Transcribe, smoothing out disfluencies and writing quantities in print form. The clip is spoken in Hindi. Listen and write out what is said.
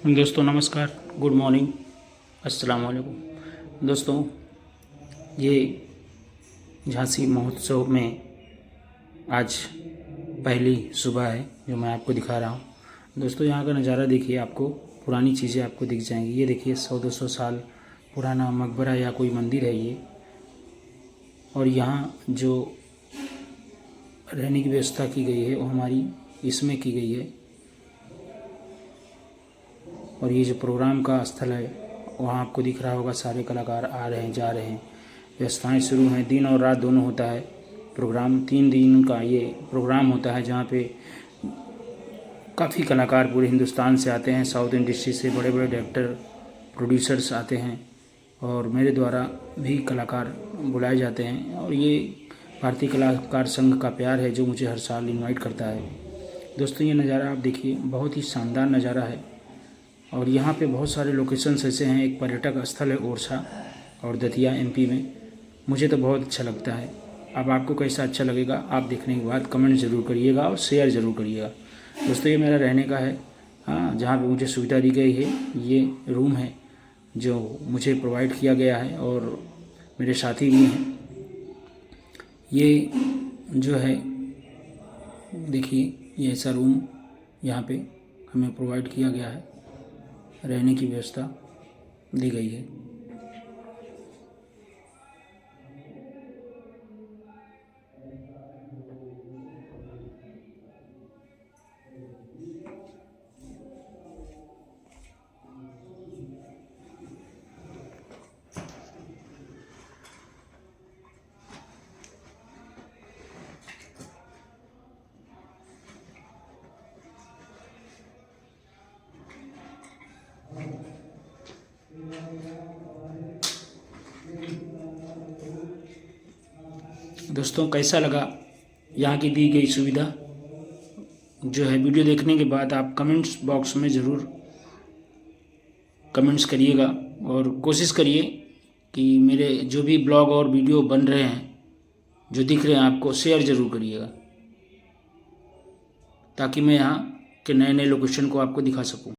दोस्तों नमस्कार, गुड मॉर्निंग, अस्सलाम वालेकुम। दोस्तों ये झांसी महोत्सव में आज पहली सुबह है जो मैं आपको दिखा रहा हूँ। दोस्तों यहाँ का नज़ारा देखिए, आपको पुरानी चीज़ें आपको दिख जाएंगी। ये देखिए 100-200 साल पुराना मकबरा या कोई मंदिर है ये। और यहाँ जो रहने की व्यवस्था की गई है वो हमारी इसमें की गई है। और ये जो प्रोग्राम का स्थल है वहाँ आपको दिख रहा होगा, सारे कलाकार आ रहे हैं, जा रहे हैं। व्यवस्थाएं शुरू हैं, दिन और रात दोनों होता है प्रोग्राम। 3 दिन का ये प्रोग्राम होता है जहाँ पे काफ़ी कलाकार पूरे हिंदुस्तान से आते हैं। साउथ इंडस्ट्री से बड़े बड़े डायरेक्टर, प्रोड्यूसर्स आते हैं और मेरे द्वारा भी कलाकार बुलाए जाते हैं। और ये भारतीय कलाकार संघ का प्यार है जो मुझे हर साल इनवाइट करता है। दोस्तों ये नज़ारा आप देखिए, बहुत ही शानदार नज़ारा है। और यहाँ पे बहुत सारे लोकेशंस ऐसे हैं। एक पर्यटक स्थल है ओरछा और दतिया एमपी में। मुझे तो बहुत अच्छा लगता है। अब आपको कैसा अच्छा लगेगा आप देखने के बाद कमेंट ज़रूर करिएगा और शेयर ज़रूर करिएगा। दोस्तों ये मेरा रहने का है, हाँ, जहाँ पे मुझे सुविधा दी गई है। ये रूम है जो मुझे प्रोवाइड किया गया है और मेरे साथी भी हैं। ये जो है देखिए, ये ऐसा रूम यहाँ पे हमें प्रोवाइड किया गया है, रहने की व्यवस्था दी गई है। दोस्तों कैसा लगा यहाँ की दी गई सुविधा? जो है वीडियो देखने के बाद आप कमेंट्स बॉक्स में ज़रूर कमेंट्स करिएगा और कोशिश करिए कि मेरे जो भी ब्लॉग और वीडियो बन रहे हैं, जो दिख रहे हैं आपको, शेयर ज़रूर करिएगा ताकि मैं यहाँ के नए नए लोकेशन को आपको दिखा सकूँ।